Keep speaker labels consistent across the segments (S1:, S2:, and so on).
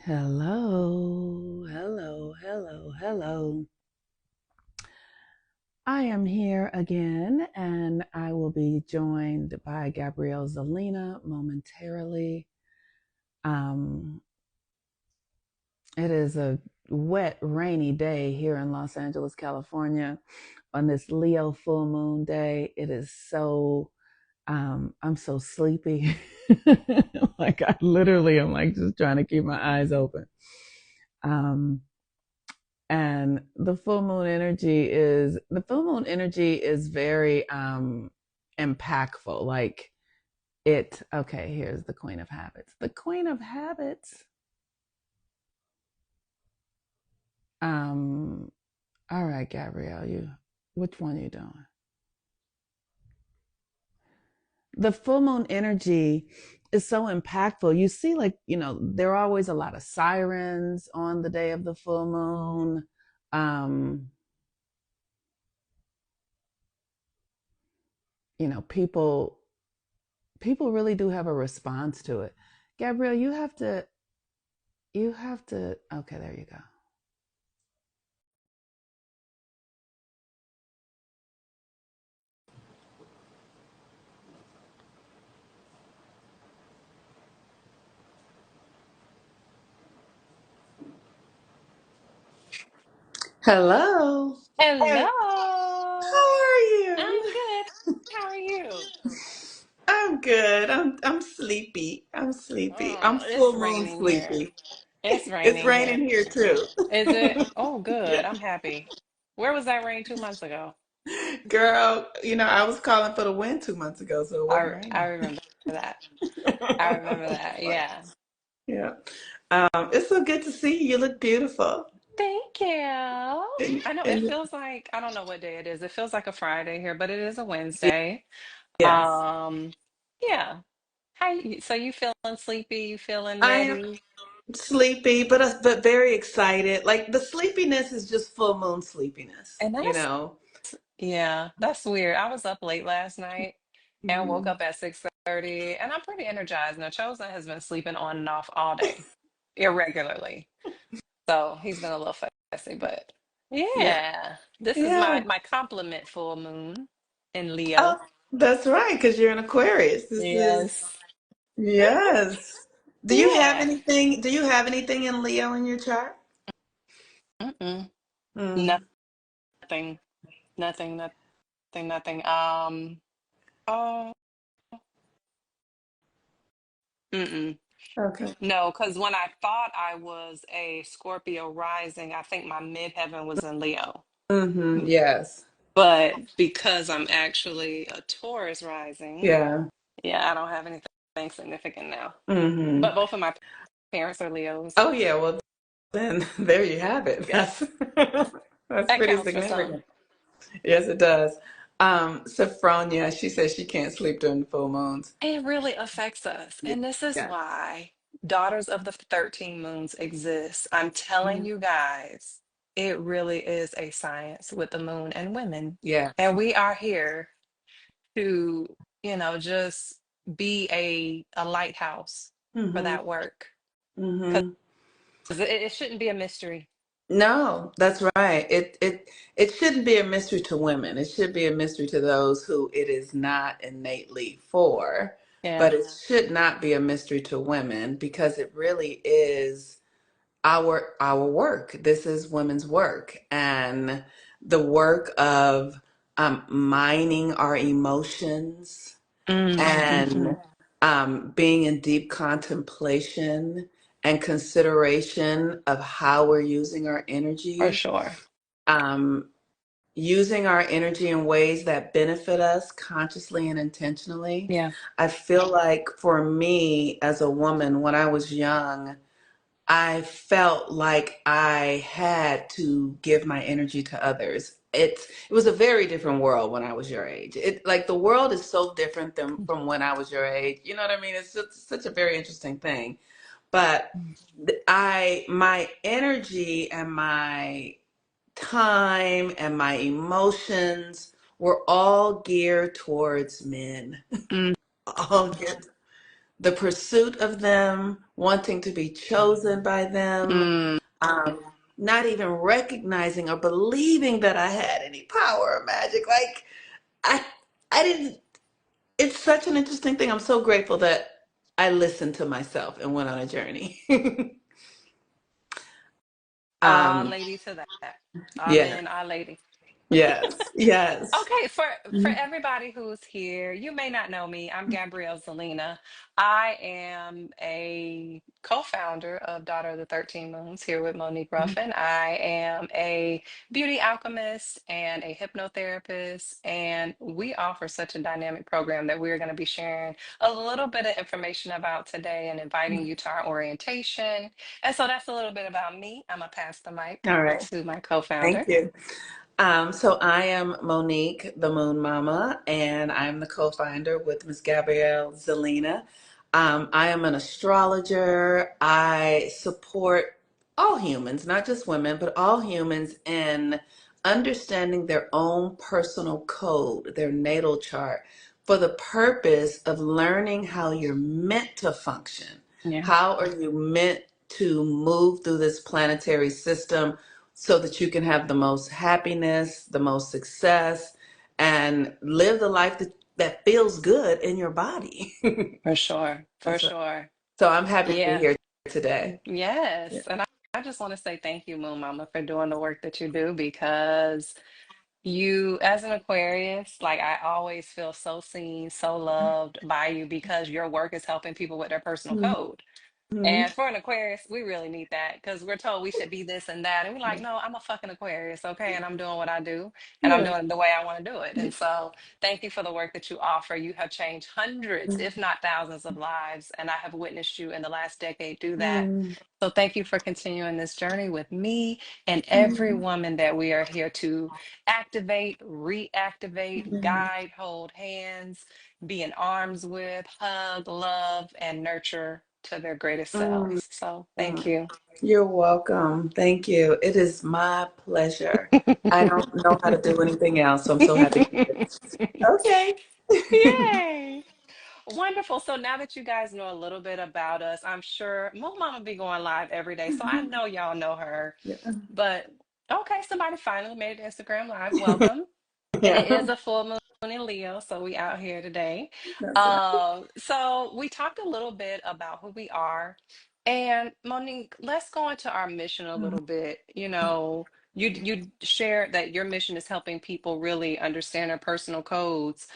S1: Hello, hello, hello, hello. I am here again, and I will be joined by Gabrielle Zelina momentarily. Um, it is a wet, rainy day here in Los Angeles, California, on this Leo full moon day. It is I'm so sleepy. Like I literally am like just trying to keep my eyes open. Um, and the full moon energy is very impactful. Like it okay, here's the Queen of Habits. The Queen of Habits, um all right, Gabrielle, you which one are you doing? The full moon energy is so impactful. You see, like, there are always a lot of sirens on the day of the full moon. um people really do have a response to it. Gabrielle, you have to okay, there you go. Hello. Hey,
S2: Hello.
S1: how are you?
S2: I'm good. How are you?
S1: I'm good. I'm sleepy. I'm sleepy. I'm
S2: Oh, it's
S1: full moon
S2: raining here.
S1: sleepy.
S2: It's
S1: It's
S2: raining here.
S1: raining here too.
S2: Is it? Oh, good.
S1: Yeah.
S2: I'm happy. Where was that rain 2 months ago?
S1: Girl, I was calling for the wind 2 months ago, so it wasn't
S2: I
S1: raining.
S2: remember that. I remember that.
S1: Funny.
S2: Yeah.
S1: Yeah. It's so good to see you. You look beautiful.
S2: Thank you.
S1: And,
S2: I know it
S1: and
S2: feels like I don't know what day it is. It feels like a Friday here, but it is a Wednesday.
S1: yes,
S2: Um, yeah. So you feeling sleepy? You feeling
S1: I am
S2: ready?
S1: sleepy, but very excited. Like the sleepiness is just full moon sleepiness,
S2: And
S1: you
S2: that's
S1: know.
S2: Yeah, that's weird. I was up late last night and woke
S1: Mhm.
S2: up at 6:30 and I'm pretty energized. Now, Chosen has been sleeping on and off all day, irregularly. So he's been a little fussy, but
S1: Yeah.
S2: yeah, this is my
S1: Yeah.
S2: my compliment full moon in
S1: Oh,
S2: Leo.
S1: that's right, because you're an Aquarius. This is
S2: Yes.
S1: yes.
S2: Yeah.
S1: Do you have anything in Leo in your chart?
S2: Mm-mm.
S1: Mm.
S2: Nothing. Nothing. Nothing. Nothing. Oh. Mm-mm.
S1: Okay.
S2: No, because when I thought I was a Scorpio rising, I think my midheaven was in Leo.
S1: Mm-hmm. Yes.
S2: But because I'm actually a Taurus rising,
S1: Yeah.
S2: yeah, I don't have anything significant now.
S1: Mm-hmm.
S2: But both of my parents are Leos.
S1: Oh yeah, well then there you have it.
S2: Yeah,
S1: That's that's
S2: that
S1: pretty
S2: counts for some.
S1: significant. Yes, it does. Sophronia, she says she can't sleep during full moons.
S2: It really affects us.
S1: Yeah.
S2: And this is
S1: Yeah.
S2: why Daughters of the 13 Moons exist. I'm telling
S1: Mhm.
S2: you guys, it really is a science with the moon and women.
S1: Yes.
S2: And we are here to, just be a lighthouse for
S1: Mm-hmm.
S2: that work. Because
S1: Mm-hmm.
S2: it shouldn't be a mystery.
S1: No, that's right. It shouldn't be a mystery to women. It should be a mystery to those who it is not innately for. But
S2: Yeah.
S1: it should not be a mystery to women because it really is our work. This is women's work and the work of mining our emotions
S2: Mm-hmm.
S1: and being in deep contemplation and consideration of how we're using our
S2: For
S1: energy,
S2: sure.
S1: um, using our energy in ways that benefit us consciously and intentionally.
S2: Yeah.
S1: I feel like for me as a woman, when I was young, I felt like I had to give my energy to others. It was a very different world when I was your age. It like the world is so different than from when I was your age. You know what I mean? It's just such a very interesting thing. But I my energy and my time and my emotions were all geared towards men.
S2: Mm,
S1: All geared. the pursuit of them, wanting to be chosen by them,
S2: Mm,
S1: um, not even recognizing or believing that I had any power or magic. Like I, I didn't. It's such an interesting thing. I'm so grateful that I listened to myself and went on a journey.
S2: all
S1: um,
S2: lady to that. All lady
S1: yeah,
S2: and all lady.
S1: yes, yes.
S2: Okay, for everybody who's here, you may not know me. I'm Gabrielle Zelina. I am a co-founder of Daughter of the 13 Moons here with Monique Ruffin. I am a beauty alchemist and a hypnotherapist, and we offer such a dynamic program that we're going to be sharing a little bit of information about today and inviting you to our orientation. And so that's a little bit about me. I'm gonna pass the mic
S1: All right.
S2: to my
S1: Thank
S2: co-founder.
S1: you. So I am Monique, the Moon Mama, and I'm the co-founder with Miss Gabrielle Zelina. I am an astrologer. I support all humans, not just women, but all humans in understanding their own personal code, their natal chart, for the purpose of learning how you're meant to function.
S2: Yeah,
S1: How are you meant to move through this planetary system so that you can have the most happiness, the most success, and live the life that feels good in your body.
S2: for sure, for
S1: That's right.
S2: sure.
S1: So I'm happy to be
S2: Yeah.
S1: here today.
S2: Yes.
S1: Yeah.
S2: And I just want to say thank you, Moon Mama, for doing the work that you do because you, as an Aquarius, like I always feel so seen, so loved by you because your work is helping people with their personal code.
S1: Mhm.
S2: And for an Aquarius, we really need that because we're told we should be this and that. And we're like, no, I'm a fucking Aquarius, okay? And I'm doing what I do and I'm
S1: Yeah.
S2: doing it the way I want to do it. And so thank you for the work that you offer. You have changed hundreds, if not thousands, of lives. And I have witnessed you in the last decade do that.
S1: Mm.
S2: So thank you for continuing this journey with me and every
S1: Mm.
S2: woman that we are here to activate, reactivate,
S1: Mm.
S2: guide, hold hands, be in arms with, hug, love, and nurture to their greatest
S1: Mm.
S2: selves. So thank
S1: Mm.
S2: you.
S1: You're welcome. Thank you. It is my pleasure. I don't know how to do anything else, so I'm so happy to be here. Okay.
S2: Yay! Wonderful. So now that you guys know a little bit about us, I'm sure Mo Mama be going live every day. So I know y'all know her.
S1: Yeah.
S2: But okay, somebody finally made it to Instagram Live. Welcome. And it
S1: Yeah.
S2: is a full moon in Leo, so we out here today.
S1: That's right.
S2: So we talked a little bit about who we are. And Monique, let's go into our mission a little bit. You shared that your mission is helping people really understand their personal codes,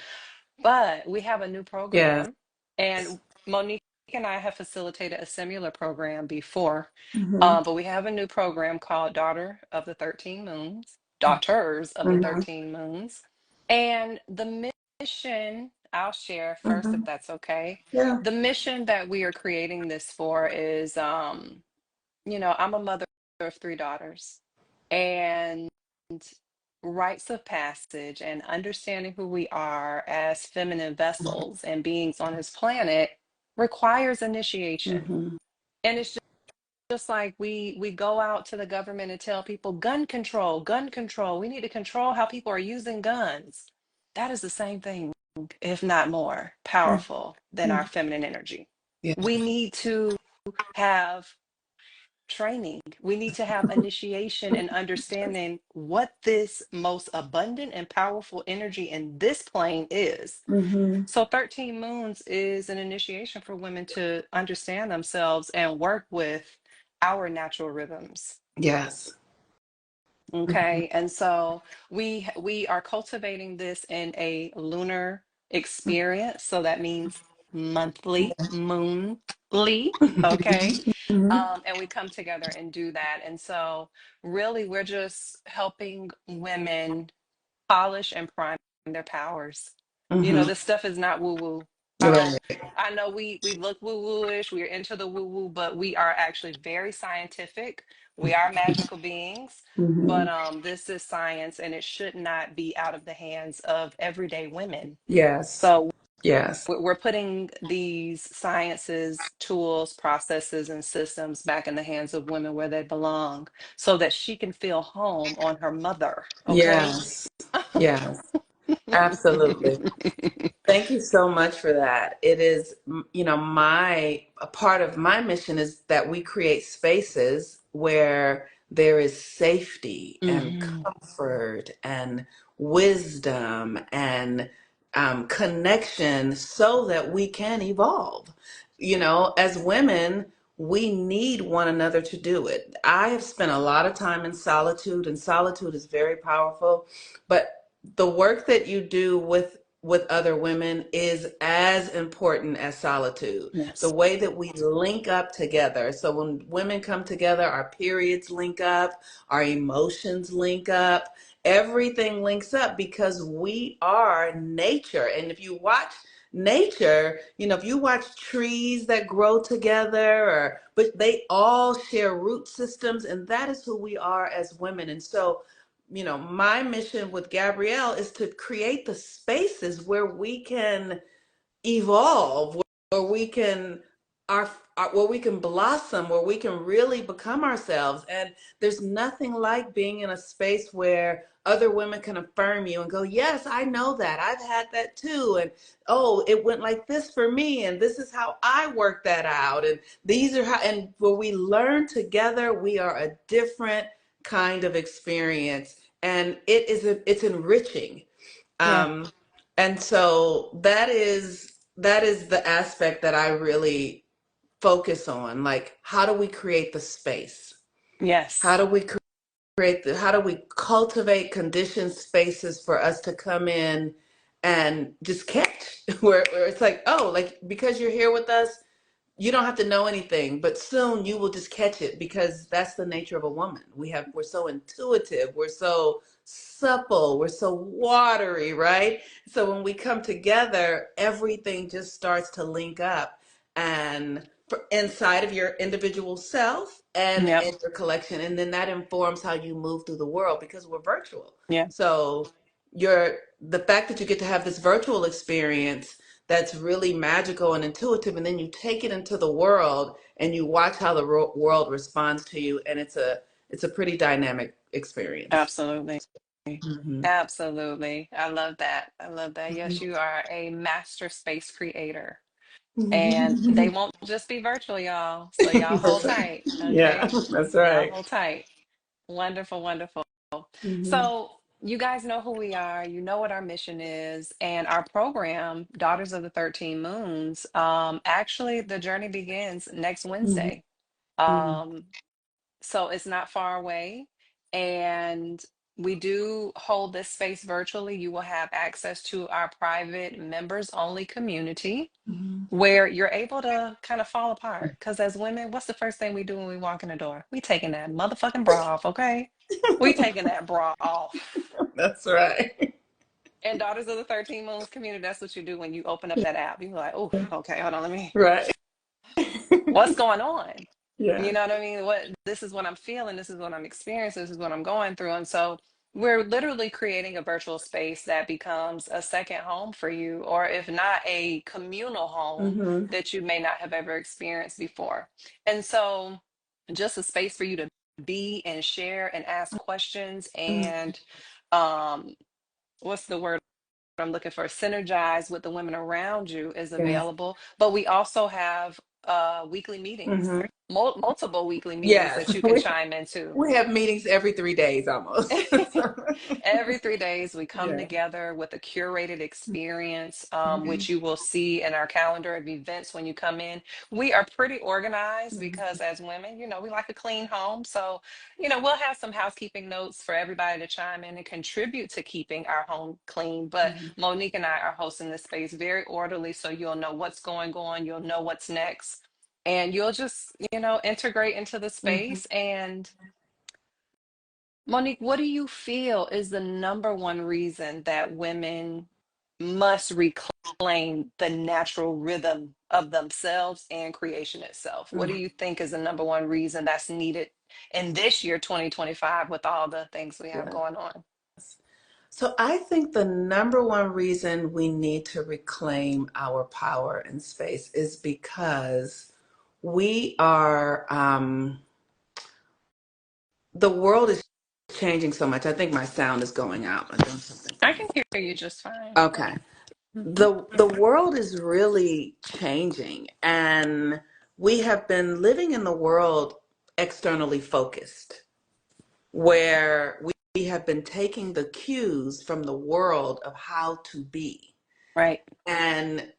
S2: but we have a new
S1: Yes.
S2: program, and Monique and I have facilitated a similar program before.
S1: Mm-hmm.
S2: But we have a new program called Daughter of the 13 Moons, Daughters of the
S1: Mm-hmm.
S2: 13 Moons. And the mission, I'll share first if
S1: Mm-hmm.
S2: that's okay.
S1: Yeah.
S2: The mission that we are creating this for is, I'm a mother of three daughters, and rites of passage and understanding who we are as feminine vessels and beings on this planet requires initiation.
S1: Mm-hmm.
S2: And it's just like we go out to the government and tell people gun control, gun control. We need to control how people are using guns. That is the same thing, if not more powerful than our feminine energy.
S1: Yeah.
S2: We need to have training. We need to have initiation and understanding what this most abundant and powerful energy in this plane is.
S1: Mm-hmm.
S2: So 13 moons is an initiation for women to understand themselves and work with our natural rhythms.
S1: Yes. Mm-hmm.
S2: Okay. And so we are cultivating this in a lunar experience. So that means monthly, moonly. Okay.
S1: Mm-hmm.
S2: And we come together and do that. And so really we're just helping women polish and prime their powers.
S1: Mm-hmm.
S2: This stuff is not woo woo. I don't.
S1: Right.
S2: I know we look woo woo-ish. We're into the woo woo, but we are actually very scientific. We are magical beings,
S1: Mm-hmm.
S2: but this is science, and it should not be out of the hands of everyday women.
S1: Yes.
S2: So
S1: Yes.
S2: we're putting these sciences, tools, processes, and systems back in the hands of women where they belong, so that she can feel home on her mother. Okay.
S1: Yes. Yes. Absolutely. Thank you so much for that. It is, a part of my mission is that we create spaces where there is safety and
S2: Hmm.
S1: comfort and wisdom and connection so that we can evolve. As women, we need one another to do it. I have spent a lot of time in solitude, and solitude is very powerful. But the work that you do with other women is as important as solitude. The
S2: Yes.
S1: way that we link up together. So when women come together, our periods link up, our emotions link up, everything links up because we are nature. And if you watch nature, if you watch trees that grow together, but they all share root systems, and that is who we are as women. And so my mission with Gabrielle is to create the spaces where we can evolve, where we can where we can blossom, where we can really become ourselves. And there's nothing like being in a space where other women can affirm you and go, yes, I know that, I've had that too, and oh, it went like this for me, and this is how I worked that out, and these are how, and where we learn together, we are a different kind of experience, and it's enriching.
S2: Yeah.
S1: um, and so that is the aspect that I really focus on. Like, how do we create the space? How
S2: Yes.
S1: do we how do we cultivate conditioned spaces for us to come in and just catch where it's like, oh, like because you're here with us, you don't have to know anything, but soon you will just catch it because that's the nature of a woman. We're so intuitive, we're so supple, we're so watery, right? So when we come together, everything just starts to link up and inside of your individual self and
S2: Yep.
S1: in your collection, and then that informs how you move through the world because we're virtual.
S2: Yeah.
S1: So the fact that you get to have this virtual experience that's really magical and intuitive, and then you take it into the world and you watch how the world responds to you, and it's a pretty dynamic experience.
S2: Absolutely.
S1: Hmm.
S2: Absolutely. I love that. I love that. Yes, you are a master space creator. And they
S1: Hmm.
S2: won't just be virtual, y'all. So y'all hold tight.
S1: Yeah,
S2: Okay.
S1: that's
S2: Y'all
S1: right.
S2: hold tight. Wonderful, wonderful.
S1: Hmm.
S2: So you guys know who we are, you know what our mission is, and our program, Daughters of the 13 Moons, actually the journey begins next
S1: Hmm.
S2: Wednesday. Um, so it's not far away. And we do hold this space virtually. You will have access to our private members only community
S1: Hmm.
S2: where you're able to kind of fall apart. Because as women, what's the first thing we do when we walk in the door? We taking that motherfucking bra off, okay? We taking that bra off.
S1: That's right.
S2: And Daughters of the 13 Moons community, that's what you do when you open up that app. You're like, oh, okay, hold on, let me,
S1: Right.
S2: what's going on? You
S1: Yeah.
S2: know what I mean? This is what I'm feeling, this is what I'm experiencing, this is what I'm going through. And so we're literally creating a virtual space that becomes a second home for you, or if not a communal home
S1: Hmm.
S2: that you may not have ever experienced before. And so just a space for you to be and share and ask questions and um what's the word I'm looking for, synergize with the women around you is
S1: Yeah.
S2: available. But we also have weekly meetings,
S1: Hmm.
S2: multiple weekly meetings
S1: Yes.
S2: that you can chime into.
S1: We have meetings every 3 days almost.
S2: Every 3 days, we come
S1: Yeah.
S2: together with a curated experience,
S1: Hmm.
S2: which you will see in our calendar of events when you come in. We are pretty organized
S1: Hmm.
S2: because, as women, we like a clean home. So, we'll have some housekeeping notes for everybody to chime in and contribute to keeping our home clean. But Monique and I are hosting this space very orderly, so you'll know what's going on, you'll know what's next, and you'll just, integrate into the
S1: Hmm.
S2: space. And Monique, what do you feel is the number one reason that women must reclaim the natural rhythm of themselves and creation itself? What do you think is the number one reason that's needed in this year, 2025, with all the things we have
S1: Yeah.
S2: going on?
S1: So I think the number one reason we need to reclaim our power and space is because we are, the world is changing so much. I think my sound is going out. I'm doing something
S2: I
S1: funny.
S2: can hear you just fine.
S1: Okay.
S2: Hmm.
S1: The world is really changing, and we have been living in the world externally focused, where we have been taking the cues from the world of how to be.
S2: Right.
S1: And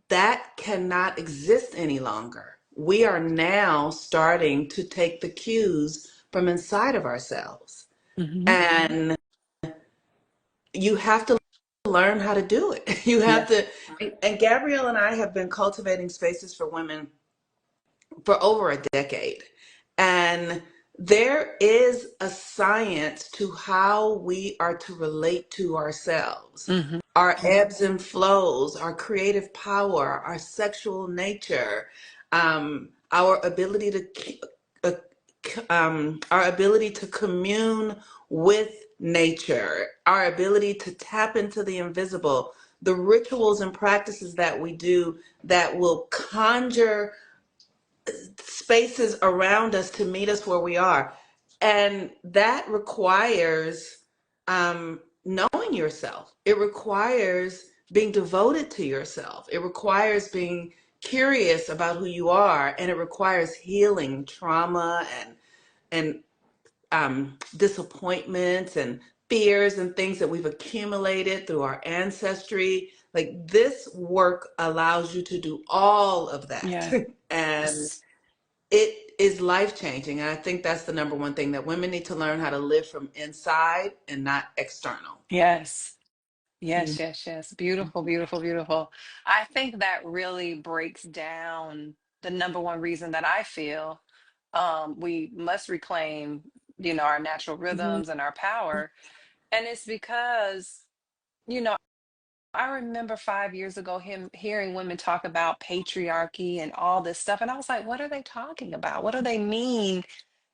S1: that cannot exist any longer. We are now starting to take the cues from inside of ourselves.
S2: Hmm.
S1: And you have to learn how to do it. You have
S2: Yeah.
S1: to, and Gabrielle and I have been cultivating spaces for women for over a decade. And there is a science to how we are to relate to ourselves,
S2: Hmm.
S1: our ebbs and flows, our creative power, our sexual nature, our ability to our ability to commune with nature, our ability to tap into the invisible, the rituals and practices that we do that will conjure spaces around us to meet us where we are. And that requires knowing yourself. It requires being devoted to yourself. It requires being curious about who you are. And it requires healing trauma and disappointments and fears and things that we've accumulated through our ancestry. Like this work allows you to do all of that.
S2: Yes.
S1: And it is life changing. And I think that's the number one thing that women need to learn how to live from inside and not external.
S2: Yes.
S1: Mhm.
S2: Yes, yes, yes. Beautiful, beautiful, beautiful. I think that really breaks down the number one reason that I feel we must reclaim, our natural
S1: Mhm.
S2: rhythms and our power. And it's because, you know, I remember 5 years ago him hearing women talk about patriarchy and all this stuff. And I was like, what are they talking about? What do they mean?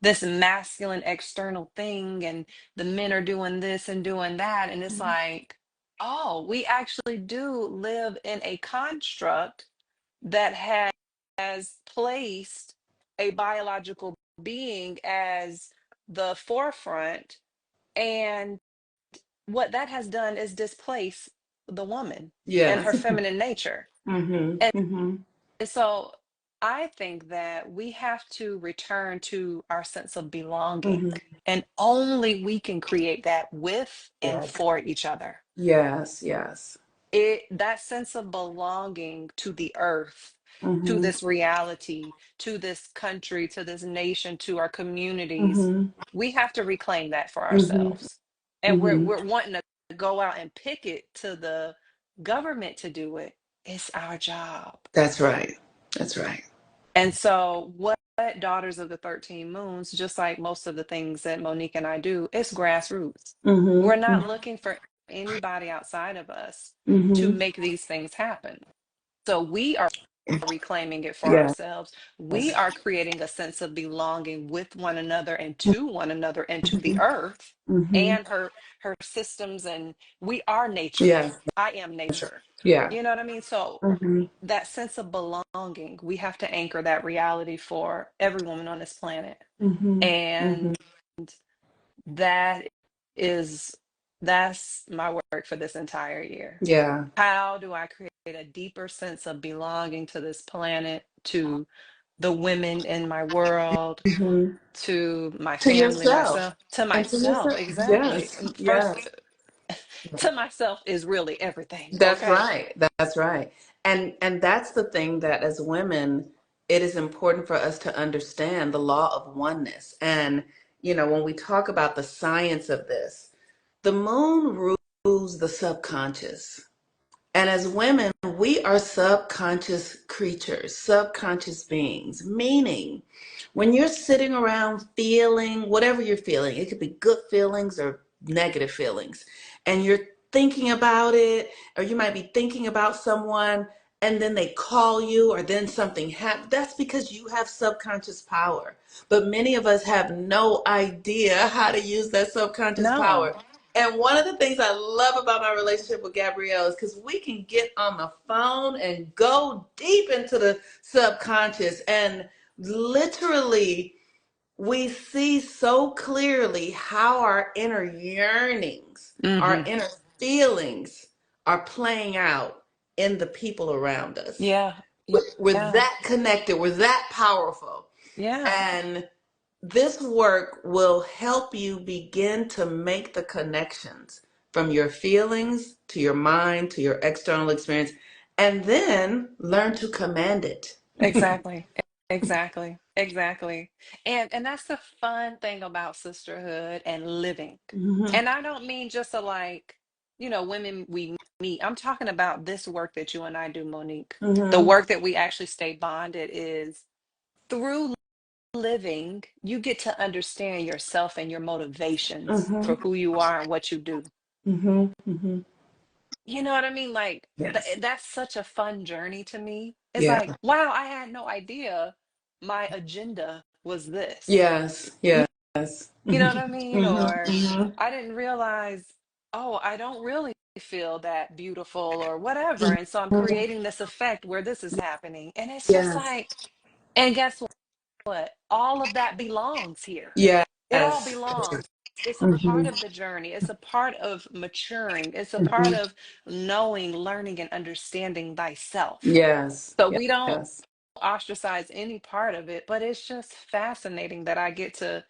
S2: This masculine external thing, and the men are doing this and doing that. And it's like, oh, we actually do live in a construct that has placed a biological being as the forefront. And what that has done is displace the woman and
S1: Yes.
S2: her feminine nature.
S1: Mhm.
S2: And
S1: Mhm.
S2: so I think that we have to return to our sense of belonging,
S1: Mhm.
S2: and only we can create that with and
S1: Yes.
S2: for each other.
S1: Yes. Yes.
S2: That sense of belonging to the earth, to
S1: Mhm.
S2: this reality, to this country, to this nation, to our communities,
S1: Mhm.
S2: we have to reclaim that for
S1: Mhm.
S2: ourselves. And we're
S1: Mhm.
S2: we're wanting to go out and pick it to the government to do it. It's our job.
S1: That's right. That's right.
S2: And so what Daughters of the 13 Moons, just like most of the things that Monique and I do, it's grassroots. We're
S1: Mhm.
S2: not looking for anybody outside of us to
S1: Mhm.
S2: make these things happen. So we are reclaiming it for
S1: Yes.
S2: ourselves. We are creating a sense of belonging with one another and to one another and to the earth
S1: Mhm.
S2: and her systems. And we are nature.
S1: Yes.
S2: I am nature.
S1: Yeah.
S2: You know what I mean? So
S1: Mhm.
S2: that sense of belonging, we have to anchor that reality for every woman on this planet.
S1: Mhm. Mhm.
S2: And that is that's my work for this entire year.
S1: Yeah.
S2: How do I create a deeper sense of belonging to this planet, to the women in my world,
S1: Mhm.
S2: to my
S1: To
S2: family,
S1: yourself.
S2: myself, to
S1: And to
S2: myself?
S1: yourself.
S2: Exactly.
S1: Yes.
S2: And first,
S1: Yes.
S2: to myself is really everything.
S1: That's
S2: Okay.
S1: right. That's right. And that's the thing that as women, it is important for us to understand the law of oneness. And when we talk about the science of this, the moon rules the subconscious. And as women, we are subconscious creatures, subconscious beings, meaning when you're sitting around feeling whatever you're feeling, it could be good feelings or negative feelings, and you're thinking about it, or you might be thinking about someone, and then they call you, or then something happens. That's because you have subconscious power. But many of us have no idea how to use that subconscious
S2: No,
S1: power. And one of the things I love about my relationship with Gabrielle is because we can get on the phone and go deep into the subconscious and literally
S3: we see so clearly how our inner yearnings, our
S2: Hmm.
S3: inner feelings are playing out in the people around us.
S2: Yeah.
S3: We're
S2: Yeah.
S3: that connected, we're that powerful.
S2: Yeah.
S3: And this work will help you begin to make the connections from your feelings to your mind to your external experience, and then learn to command it.
S2: Exactly. Exactly. Exactly. And that's the fun thing about sisterhood and living.
S3: Hmm.
S2: And I don't mean just to like, women we meet. I'm talking about this work that you and I do, Monique. The
S3: Hmm.
S2: work that we actually stay bonded is through living, you get to understand yourself and your motivations
S3: Hmm.
S2: for who you are and what you do.
S3: Hmm. Hmm.
S2: You know what I mean? Like
S3: Yes.
S2: that's such a fun journey to me. It's
S3: Yeah.
S2: like, wow, I had no idea my agenda was this.
S3: Yes. Yes.
S2: You know
S3: Hmm.
S2: what I mean?
S3: Hmm.
S2: Or
S3: Hmm.
S2: I didn't realize, oh, I don't really feel that beautiful or whatever. And so I'm creating this effect where this is happening. And it's just
S3: Yes.
S2: like, and guess what? All of that belongs here. It all
S3: Yes.
S2: belongs. It's a part
S3: Hmm.
S2: of the journey. It's a part of maturing. It's a part
S3: Hmm.
S2: of knowing, learning, and understanding thyself.
S3: Yes.
S2: So
S3: Yes.
S2: we don't
S3: Yes.
S2: ostracize any part of it, but it's just fascinating that I get to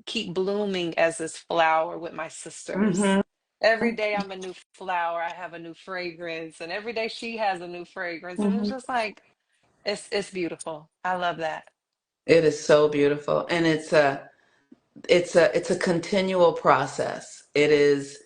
S2: keep blooming as this flower with my sisters.
S3: Hmm.
S2: Every day I'm a new flower. I have a new fragrance, and every day she has a new fragrance. And it's
S3: Hmm.
S2: just like it's beautiful. I love that.
S3: It is so beautiful, and it's a continual process. It is.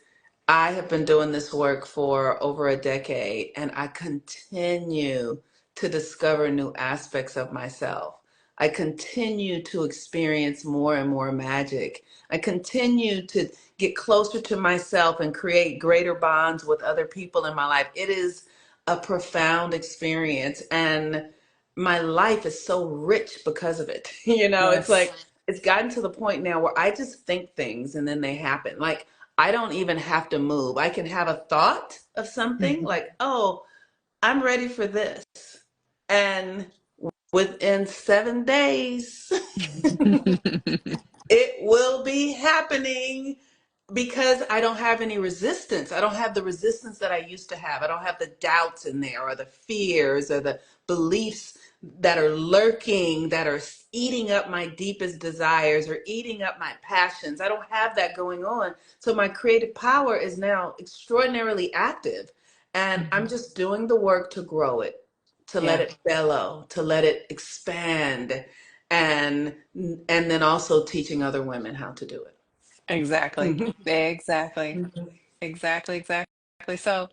S3: I have been doing this work for over a decade, and I continue to discover new aspects of myself. I continue to experience more and more magic. I continue to get closer to myself and create greater bonds with other people in my life. It is a profound experience, and my life is so rich because of it. It's
S2: Yes.
S3: like it's gotten to the point now where I just think things and then they happen. Like I don't even have to move. I can have a thought of something like, oh, I'm ready for this. And within 7 days, it will be happening because I don't have any resistance. I don't have the resistance that I used to have. I don't have the doubts in there or the fears or the beliefs that are lurking, that are eating up my deepest desires or eating up my passions. I don't have that going on. So my creative power is now extraordinarily active. And I'm
S2: Mhm.
S3: just doing the work to grow it, to let
S2: Yeah,
S3: it bellow, to let it expand, and and then also teaching other women how to do
S2: exactly.
S3: it.
S2: Exactly.
S3: Mhm.
S2: Exactly. Exactly. So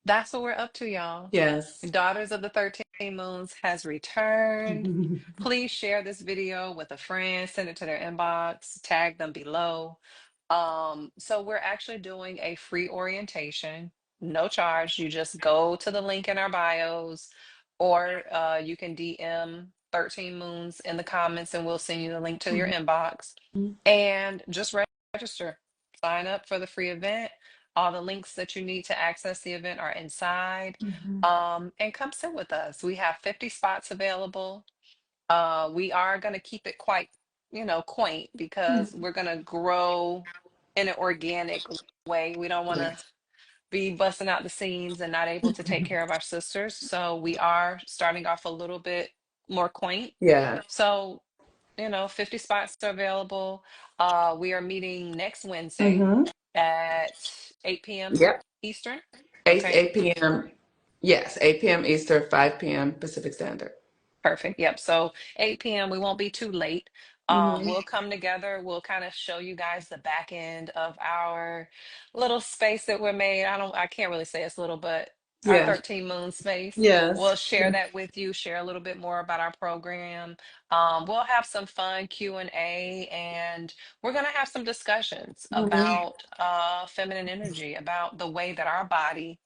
S2: that's what we're up to, y'all.
S3: Yes.
S2: Daughters of the 13 Moons has returned.
S3: Mhm.
S2: Please share this video with a friend, send it to their inbox, tag them below. So we're actually doing a free orientation, no charge. You just go to the link in our bios, or you can DM 13 Moons in the comments and we'll send you the link to your inbox. And just register, sign up for the free event. All the links that you need to access the event are inside.
S3: Mhm.
S2: And come sit with us. We have 50 spots available. We are going to keep it quite, quaint because we're going to grow in an organic way. We don't want to
S3: Yes.
S2: be busting out the seams and not able to take care of our sisters. So we are starting off a little bit more quaint.
S3: Yeah.
S2: So 50 spots are available. We are meeting next Wednesday
S3: Mm-hmm.
S2: at 8 p.m.
S3: Yep.
S2: Eastern.
S3: 8
S2: Okay,
S3: 8 p.m. Yes, 8 p.m. Eastern, 5 p.m. Pacific Standard.
S2: perfect. Yep. So 8 p.m. We won't be too late.
S3: Mm-hmm.
S2: We'll come together. We'll kind of show you guys the back end of our little space that we're made. I can't really say it's little, but our
S3: Yeah.
S2: 13 Moon space.
S3: Yes.
S2: We'll share that with you, share a little bit more about our program. We'll have some fun Q&A, and we're going to have some discussions
S3: Mm-hmm.
S2: about feminine energy, about the way that our body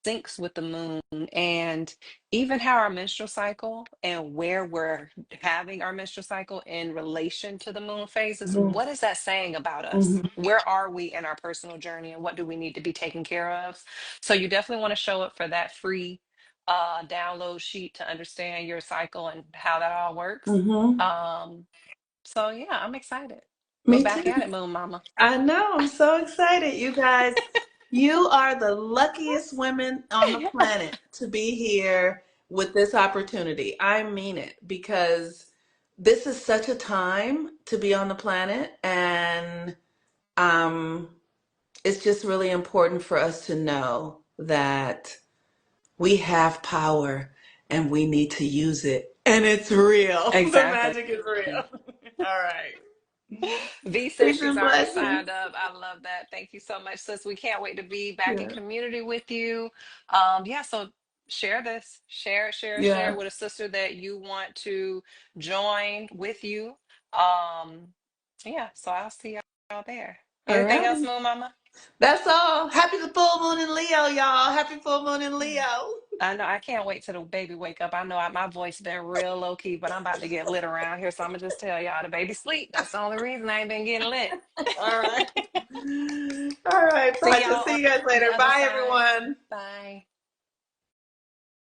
S2: syncs with the moon, and even how our menstrual cycle and where we're having our menstrual cycle in relation to the moon phases. What is that saying about us?
S3: Mm-hmm.
S2: Where are we in our personal journey and what do we need to be taken care of? So you definitely want to show up for that free download sheet to understand your cycle and how that all works.
S3: Mm-hmm.
S2: Um, So yeah, I'm excited. We're
S3: Me
S2: back
S3: too.
S2: at it, Moon Mama.
S3: I know. I'm so excited, you guys. You are the luckiest women on the planet to be here with this opportunity. I mean it because this is such a time to be on the planet, and um, it's just really important for us to know that we have power and we need to use it. And it's real. The
S2: Exactly.
S3: magic is real. All right.
S2: V says
S3: Peace
S2: she's
S3: and
S2: already
S3: blessings.
S2: signed up. I love that. Thank you so much, sis. We can't wait to be back in
S3: Yeah.
S2: community with you. Yeah, so share this. Share
S3: Yeah.
S2: with a sister that you want to join with you. Um, yeah, so I'll see y'all there.
S3: All
S2: Anything else,
S3: right.
S2: Moon Mama?
S3: That's all. Happy the full moon in Leo, y'all. Happy full moon in Leo.
S2: I know I can't wait till the baby wake up. I know my voice been real low key, but I'm about to get lit around here. So I'm gonna just tell y'all the baby sleep. That's the only reason I ain't been getting lit.
S3: All right. All right.
S2: See
S3: Bye.
S2: y'all
S3: See
S2: on
S3: you guys
S2: the
S3: later.
S2: other
S3: Bye,
S2: side.
S3: everyone.
S2: Bye.